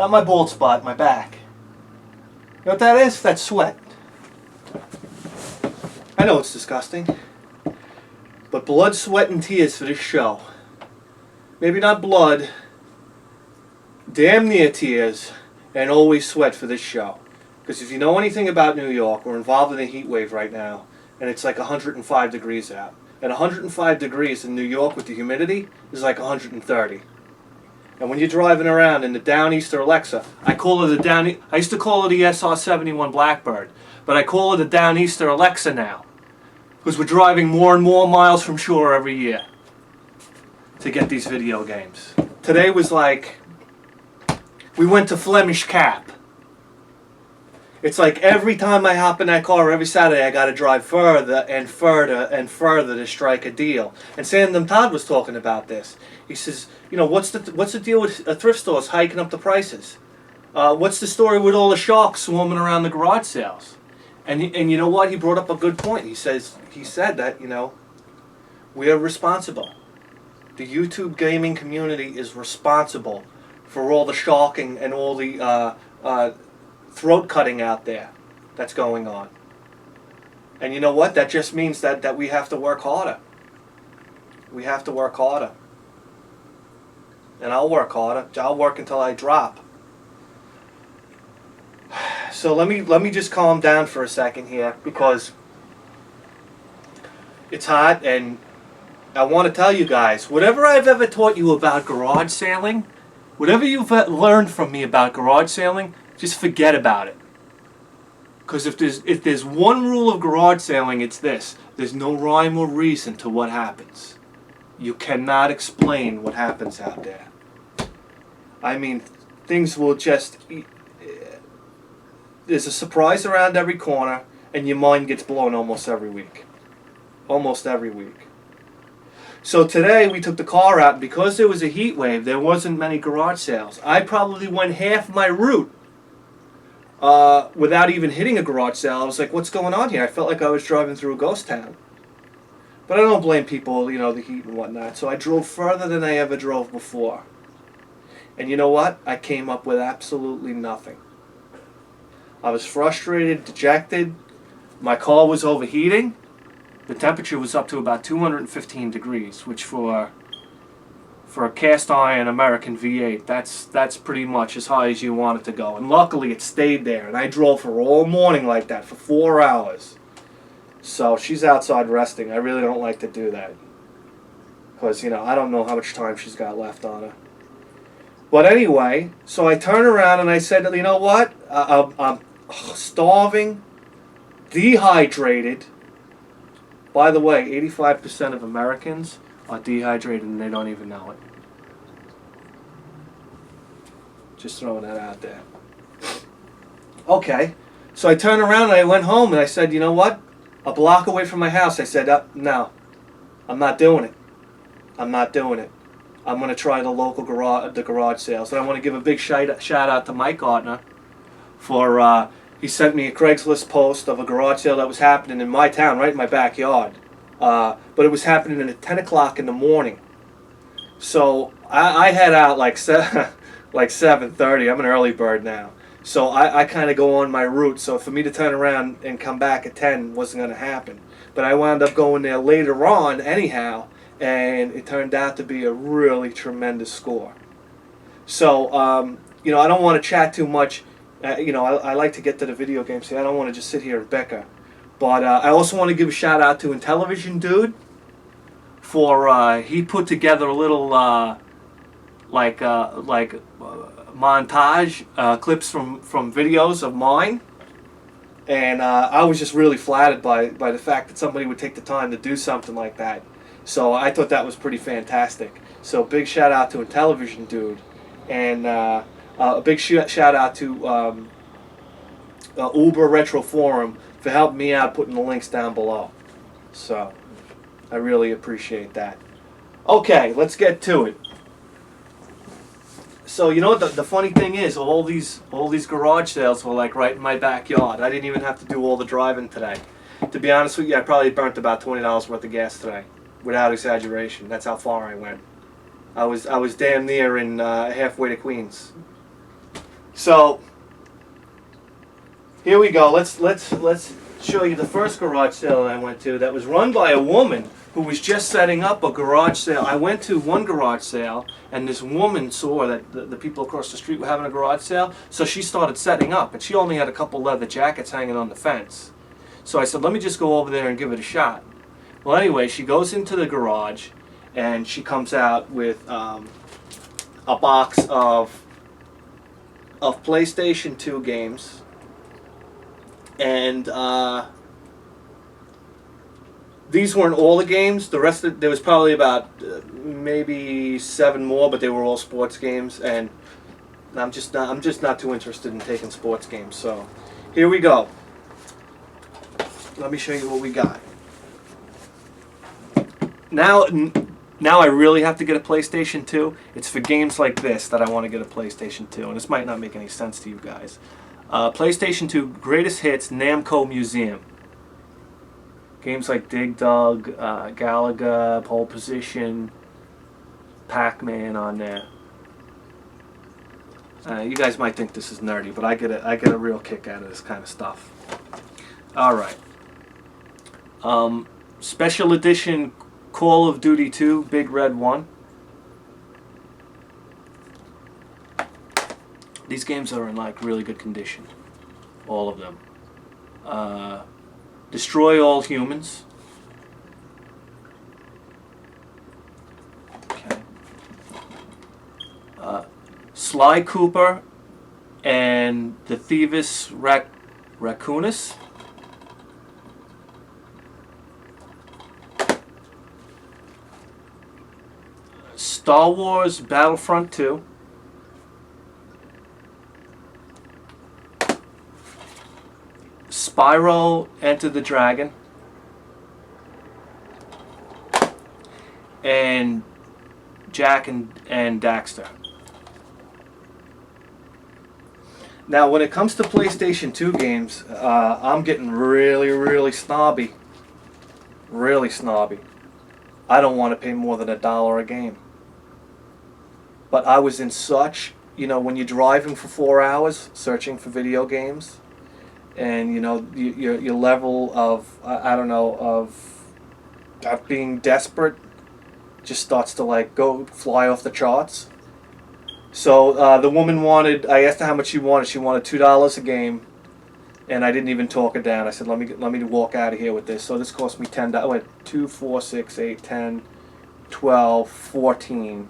Not my bald spot, my back. You know what that is? That's sweat. I know it's disgusting. But blood, sweat, and tears for this show. Maybe not blood. Damn near tears. And always sweat for this show. Because if you know anything about New York, we're involved in a heat wave right now. And it's like 105 degrees out. And 105 degrees in New York with the humidity is like 130. And when you're driving around in the Downeaster Alexa, I used to call it the SR-71 Blackbird, but I call it the Downeaster Alexa now, because we're driving more and more miles from shore every year to get these video games. Today was like, we went to Flemish Cap. It's like every time I hop in that car, every Saturday, I got to drive further and further and further to strike a deal. And Sandem Todd was talking about this. He says, you know, what's the deal with thrift stores hiking up the prices? What's the story with all the sharks swarming around the garage sales? And you know what? He brought up a good point. He said that, you know, we are responsible. The YouTube gaming community is responsible for all the sharking and all the throat cutting out there that's going on. And you know what? That just means that we have to work harder. We have to work harder. And I'll work harder. I'll work until I drop. So let me just calm down for a second here, because it's hot, and I want to tell you guys, whatever I've ever taught you about garage sailing, whatever you've learned from me about garage sailing, just forget about it. Because if there's one rule of garage sailing, it's this: there's no rhyme or reason to what happens. You cannot explain what happens out there. I mean, things will just... There's a surprise around every corner, and your mind gets blown almost every week. Almost every week. So today we took the car out, and because there was a heat wave, there wasn't many garage sales. I probably went half my route without even hitting a garage sale. I was like, what's going on here? I felt like I was driving through a ghost town. But I don't blame people, you know, the heat and whatnot. So I drove further than I ever drove before. And you know what? I came up with absolutely nothing. I was frustrated, dejected. My car was overheating. The temperature was up to about 215 degrees, which for a cast iron American V8, that's pretty much as high as you want it to go. And luckily it stayed there, and I drove for all morning like that for 4 hours. So she's outside resting. I really don't like to do that, because, you know, I don't know how much time she's got left on her. But anyway, so I turned around and I said, you know what? I'm starving, dehydrated. By the way, 85% of Americans are dehydrated and they don't even know it. Just throwing that out there. Okay, so I turned around and I went home and I said, you know what? A block away from my house, I said, no, I'm not doing it. I'm not doing it. I'm going to try the local garage sales. And I want to give a big shout out to Mike Gardner for, he sent me a Craigslist post of a garage sale that was happening in my town, right in my backyard. But it was happening at 10 o'clock in the morning. So I head out like 7:30. I'm an early bird now. So I kind of go on my route. So for me to turn around and come back at 10 wasn't going to happen. But I wound up going there later on anyhow. And it turned out to be a really tremendous score. So, you know, I don't want to chat too much. You know, I like to get to the video games. I don't want to just sit here and bicker. But I also want to give a shout out to Intellivision Dude for he put together a little montage clips from videos of mine, and I was just really flattered by the fact that somebody would take the time to do something like that. So I thought that was pretty fantastic. So big shout out to Intellivision Dude, and a big shout out to Uber Retro Forum for helping me out putting the links down below. So I really appreciate that. Okay, let's get to it. So you know what the funny thing is, all these garage sales were like right in my backyard. I didn't even have to do all the driving today. To be honest with you, I probably burnt about $20 worth of gas today, without exaggeration. That's how far I went. I was damn near in halfway to Queens. So here we go. Let's show you the first garage sale I went to that was run by a woman who was just setting up a garage sale. I went to one garage sale, and this woman saw that the people across the street were having a garage sale, so she started setting up, and she only had a couple leather jackets hanging on the fence. So I said, let me just go over there and give it a shot. Well, anyway, she goes into the garage, and she comes out with a box of PlayStation 2 games, and these weren't all the games. The rest there was probably about maybe 7 more, but they were all sports games, and I'm just not too interested in taking sports games. So here we go. Let me show you what we got. Now I really have to get a PlayStation 2. It's for games like this that I want to get a PlayStation 2, and this might not make any sense to you guys. PlayStation 2 Greatest Hits Namco Museum. Games like Dig Dug, Galaga, Pole Position, Pac-Man on there. You guys might think this is nerdy, but I get a real kick out of this kind of stuff. All right. Special Edition Call of Duty 2 Big Red 1. These games are in like really good condition, all of them. Destroy All Humans. Okay. Sly Cooper and the Thieves Raccoonus. Star Wars Battlefront 2. Spyro Enter the Dragon. And Jack and Daxter. Now when it comes to PlayStation 2 games, I'm getting really snobby. Really snobby. I don't want to pay more than $1 a game. But I was in such, when you're driving for 4 hours searching for video games, and your level of of being desperate just starts to go fly off the charts. So the woman I asked her how much she wanted. She wanted $2 a game, and I didn't even talk her down. I said, let me walk out of here with this. So this cost me $10. Wait, 2, 4, 6, 8, 10, 12, 14.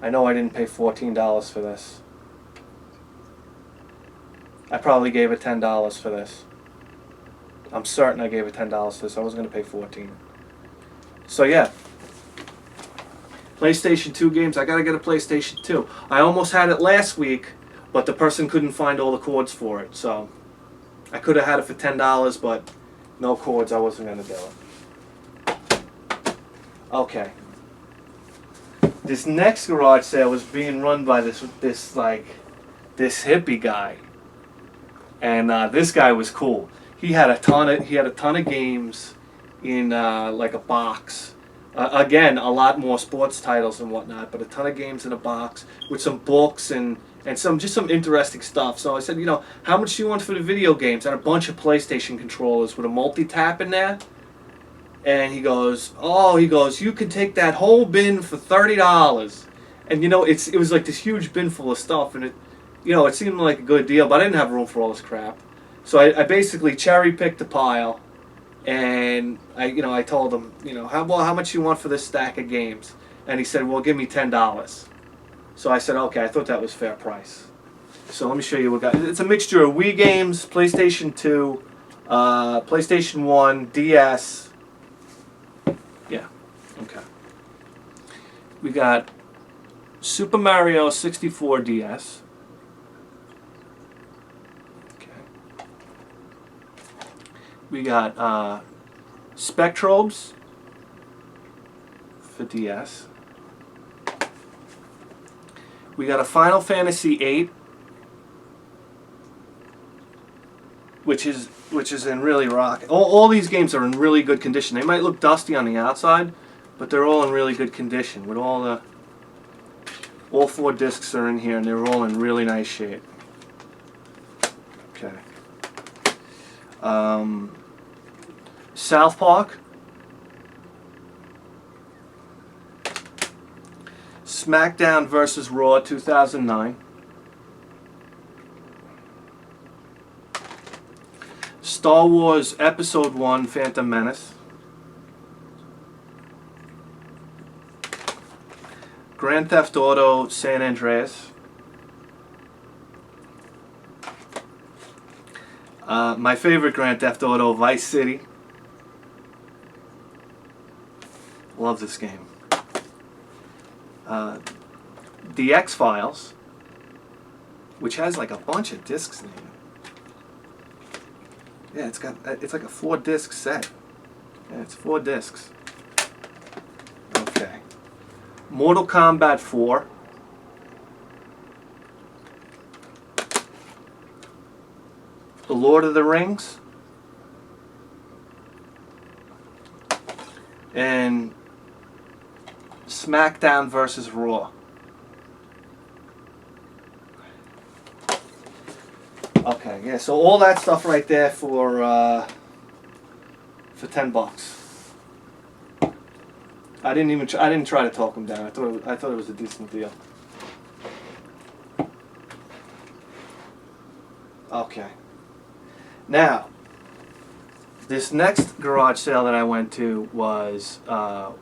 I know I didn't pay $14 for this. I probably gave her $10 for this. I'm certain I gave her $10 for this. I wasn't going to pay $14. So yeah. PlayStation 2 games. I got to get a PlayStation 2. I almost had it last week, but the person couldn't find all the cords for it. So I could have had it for $10, but no cords. I wasn't going to do it. Okay. This next garage sale was being run by this hippie guy. And this guy was cool. He had a ton of games in like a box. Again, a lot more sports titles and whatnot, but a ton of games in a box with some books and some interesting stuff. So I said, how much do you want for the video games? And a bunch of PlayStation controllers with a multi-tap in there. And he goes, you can take that whole bin for $30. And it was like this huge bin full of stuff, and it seemed like a good deal, but I didn't have room for all this crap. So I basically cherry-picked a pile, and I told him, how much you want for this stack of games? And he said, well, give me $10. So I said, okay, I thought that was fair price. So let me show you what we got. It's a mixture of Wii games, PlayStation 2, PlayStation 1, DS. Yeah, okay. We got Super Mario 64 DS. We got Spectrobes for DS. We got a Final Fantasy VIII, which is in really rock. All these games are in really good condition. They might look dusty on the outside, but they're all in really good condition with all the All 4 discs are in here, and they're all in really nice shape. Okay. South Park. SmackDown vs. Raw 2009. Star Wars Episode 1 Phantom Menace. Grand Theft Auto San Andreas. My favorite Grand Theft Auto, Vice City. Love this game. The X-Files, which has like a bunch of discs in it. Yeah, it's like a 4-disc set. Yeah, it's 4 discs. Okay. Mortal Kombat 4. The Lord of the Rings. And SmackDown vs. Raw. Okay, yeah, so all that stuff right there for $10. I didn't try to talk him down. I thought it was a decent deal. Okay. Now, this next garage sale that I went to was the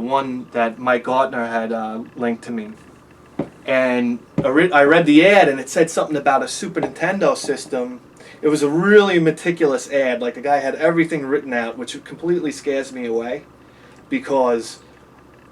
one that Mike Gartner had linked to me. And I read the ad, and it said something about a Super Nintendo system. It was a really meticulous ad. Like, the guy had everything written out, which completely scares me away. Because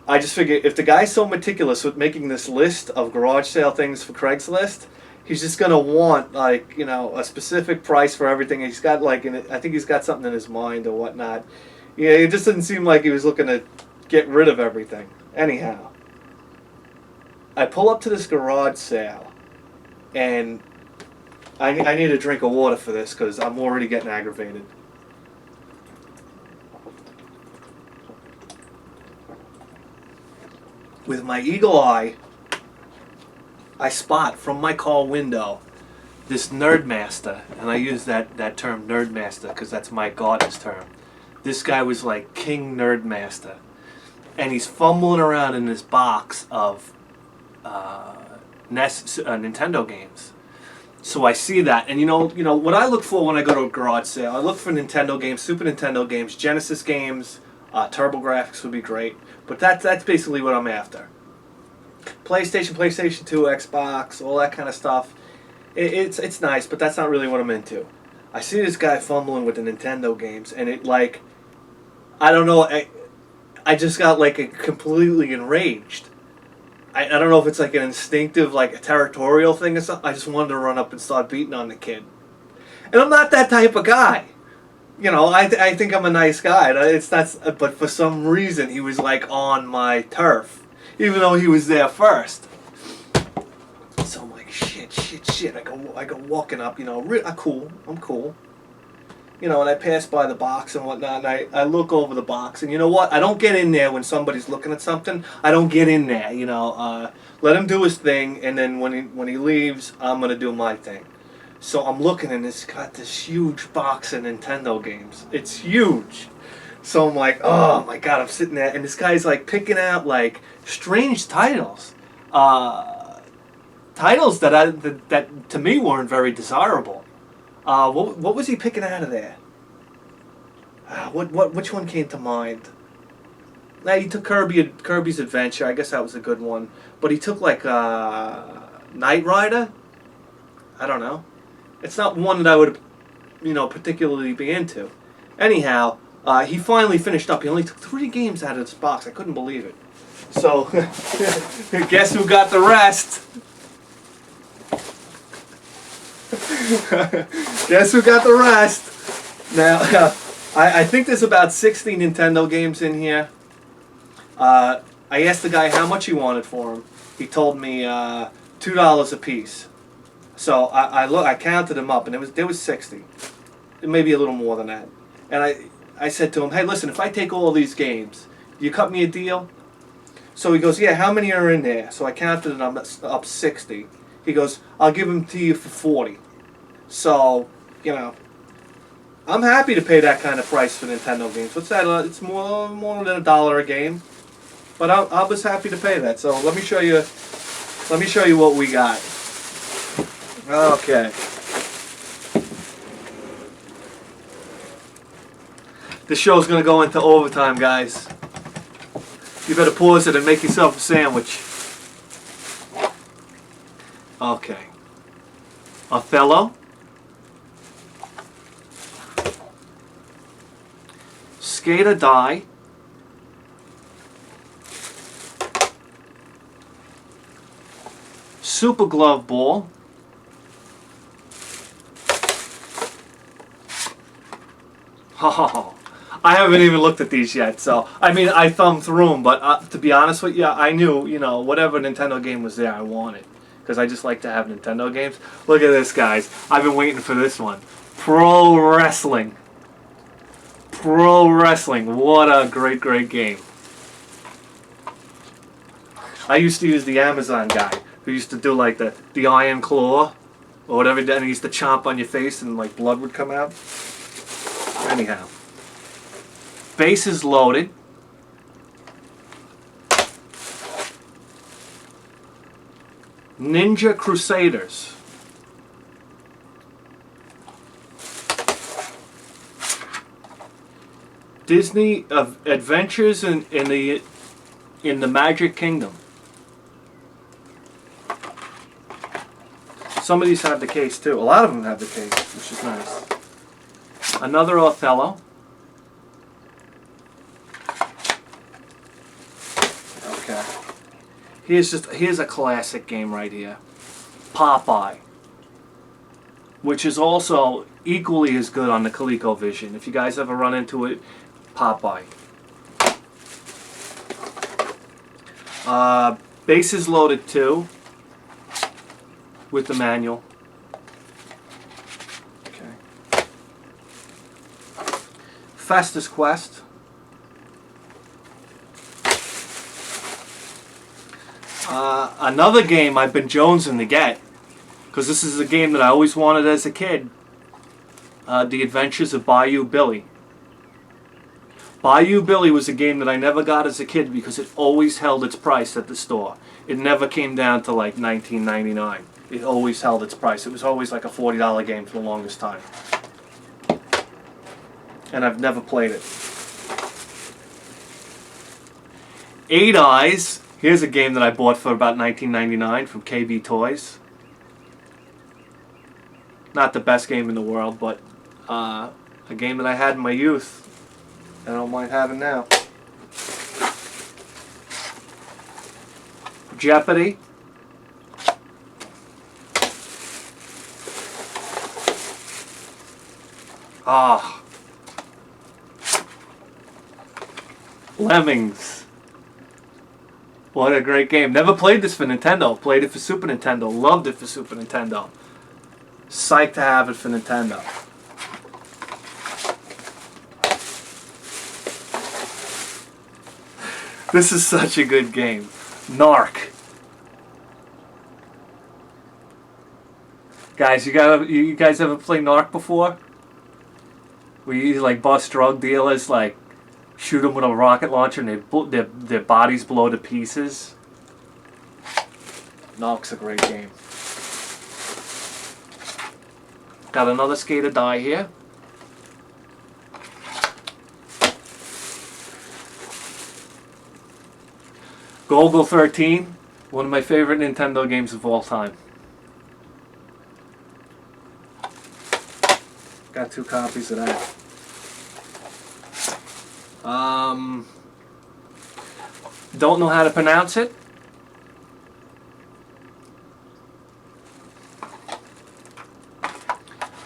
I just figure, if the guy's so meticulous with making this list of garage sale things for Craigslist, he's just going to want, like, you know, a specific price for everything. He's got, like, I think he's got something in his mind or whatnot. Yeah, it just didn't seem like he was looking to get rid of everything. Anyhow, I pull up to this garage sale, and I need a drink of water for this because I'm already getting aggravated. With my eagle eye, I spot from my car window this Nerdmaster, and I use that term Nerdmaster because that's Mike Gartner's term. This guy was like King Nerdmaster, and he's fumbling around in this box of Nintendo games. So I see that, and you know what I look for when I go to a garage sale. I look for Nintendo games, Super Nintendo games, Genesis games. TurboGrafx would be great, but that's basically what I'm after. PlayStation, PlayStation 2, Xbox, all that kind of stuff. It's nice, but that's not really what I'm into. I see this guy fumbling with the Nintendo games, and it, like, I don't know, I just got like completely enraged. I don't know if it's like an instinctive, like a territorial thing or something. I just wanted to run up and start beating on the kid. And I'm not that type of guy. You know, I think I'm a nice guy. It's not, but for some reason he was like on my turf, even though he was there first. So I'm like, shit. I go walking up. You know, I'm cool. You know, and I pass by the box and whatnot, and I look over the box, and you know what? I don't get in there when somebody's looking at something. I don't get in there. You know, let him do his thing, and then when he leaves, I'm gonna do my thing. So I'm looking, and it's got this huge box of Nintendo games. It's huge. So I'm like, oh my god, I'm sitting there, and this guy's like picking out like strange titles, titles that to me weren't very desirable. What was he picking out of there? Which one came to mind? Now he took Kirby's Adventure. I guess that was a good one. But he took like Knight Rider. I don't know. It's not one that I would, particularly be into. Anyhow, he finally finished up. He only took 3 games out of this box. I couldn't believe it. So, guess who got the rest? Guess who got the rest? Now, I think there's about 60 Nintendo games in here. I asked the guy how much he wanted for them. He told me $2 a piece. So I counted them up, and there was 60, maybe a little more than that. And I said to him, hey, listen, if I take all these games, do you cut me a deal? So he goes, yeah, how many are in there? So I counted and I'm up 60. He goes, I'll give them to you for 40. So, you know, I'm happy to pay that kind of price for Nintendo games. What's that? It's more than $1 a game. But I was happy to pay that. So let me show you what we got. Okay. This show's gonna go into overtime, guys. You better pause it and make yourself a sandwich. Okay. Othello. Skate or Die. Super Glove Ball. Oh, I haven't even looked at these yet, so I mean I thumbed through them, but to be honest with you, I knew, you know, whatever Nintendo game was there, I wanted, because I just like to have Nintendo games. Look at this, guys. I've been waiting for this one. Pro Wrestling. Pro Wrestling. What a great game. I used to use the Amazon guy who used to do like the Iron Claw or whatever, and he used to chomp on your face and like blood would come out. Anyhow. Bases Loaded. Ninja Crusaders. Disney Adventures in the Magic Kingdom. Some of these have the case too. A lot of them have the case, which is nice. Another Othello. Okay. Here's a classic game right here. Popeye. Which is also equally as good on the ColecoVision. If you guys ever run into it, Popeye. Bases Loaded 2 with the manual. Okay. Festus Quest. Another game I've been jonesing to get, because this is a game that I always wanted as a kid. The Adventures of Bayou Billy. Bayou Billy was a game that I never got as a kid because it always held its price at the store. It never came down to like $19.99. It always held its price. It was always like a $40 game for the longest time. And I've never played it. Eight Eyes. Here's a game that I bought for about $19.99 from KB Toys. Not the best game in the world, but a game that I had in my youth. I don't mind having now. Jeopardy. Ah. Lemmings. What a great game. Never played this for Nintendo. Played it for Super Nintendo. Loved it for Super Nintendo. Psyched to have it for Nintendo. This is such a good game. Narc. Guys, you guys ever play Narc before? Where you like bust drug dealers, like shoot them with a rocket launcher and their bodies blow to pieces? Narc's a great game. Got another Skate or Die here. Golgo 13, one of my favorite Nintendo games of all time. Got 2 copies of that. Don't know how to pronounce it.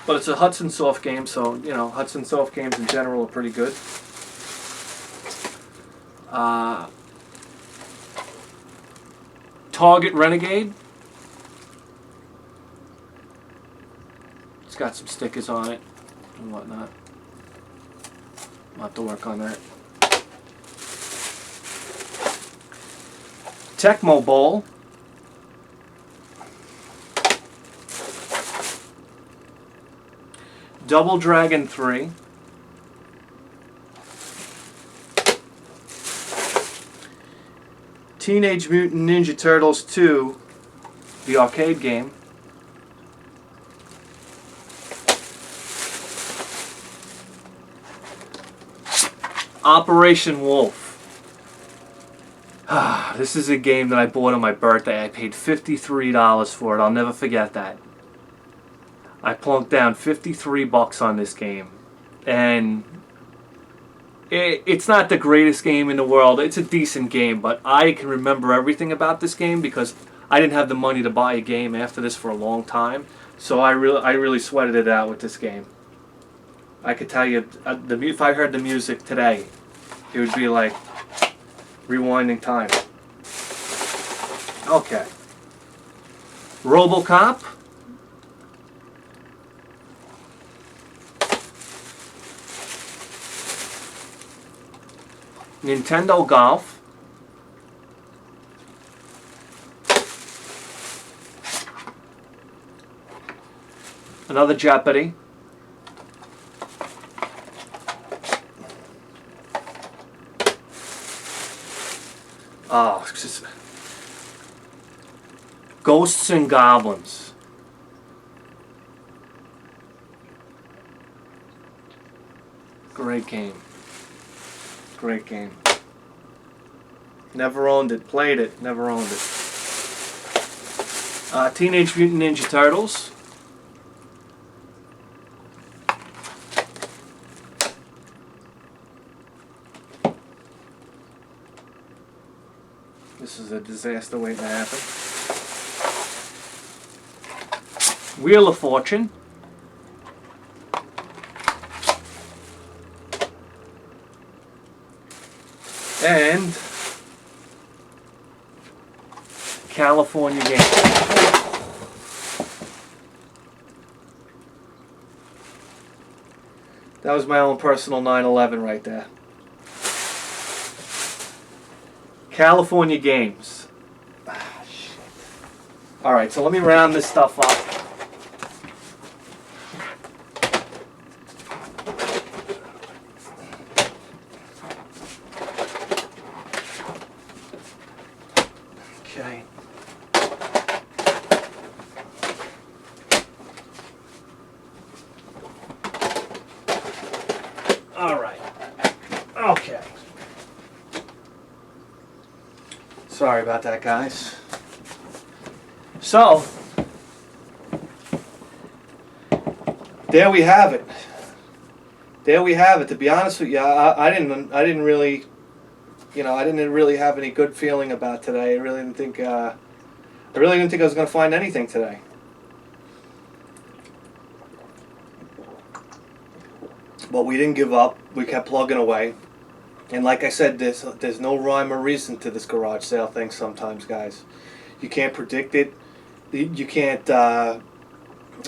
But it's a Hudson Soft game, so, you know, Hudson Soft games in general are pretty good. Target Renegade. It's got some stickers on it and whatnot. I'll have to work on that. Tecmo Bowl. Double Dragon 3. Teenage Mutant Ninja Turtles 2, the arcade game. Operation Wolf. This is a game that I bought on my birthday. I paid $53 for it. I'll never forget that. I plunked down 53 bucks on this game. And it's not the greatest game in the world. It's a decent game, but I can remember everything about this game because I didn't have the money to buy a game after this for a long time. So I really sweated it out with this game. I could tell you, if I heard the music today, it would be like rewinding time. Okay. RoboCop. Nintendo Golf. Another Jeopardy. Oh, it's just Ghosts and Goblins. Great game. Great game. Never owned it. Played it. Never owned it. Teenage Mutant Ninja Turtles. This is a disaster waiting to happen. Wheel of Fortune. And California Game. That was my own personal 9/11 right there. California Games. Shit. Alright, so let me round this stuff up. Okay. Alright. Okay. Sorry about that, guys. So, there we have it. There we have it. To be honest with you, I didn't really, I didn't really have any good feeling about today. I really didn't think I was going to find anything today. But we didn't give up. We kept plugging away. And like I said, there's no rhyme or reason to this garage sale thing sometimes, guys. You can't predict it. You can't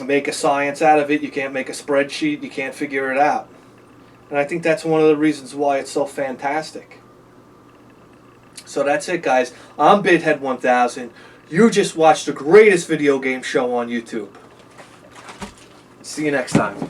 make a science out of it. You can't make a spreadsheet. You can't figure it out. And I think that's one of the reasons why it's so fantastic. So that's it, guys. I'm BidHead1000. You just watched the greatest video game show on YouTube. See you next time.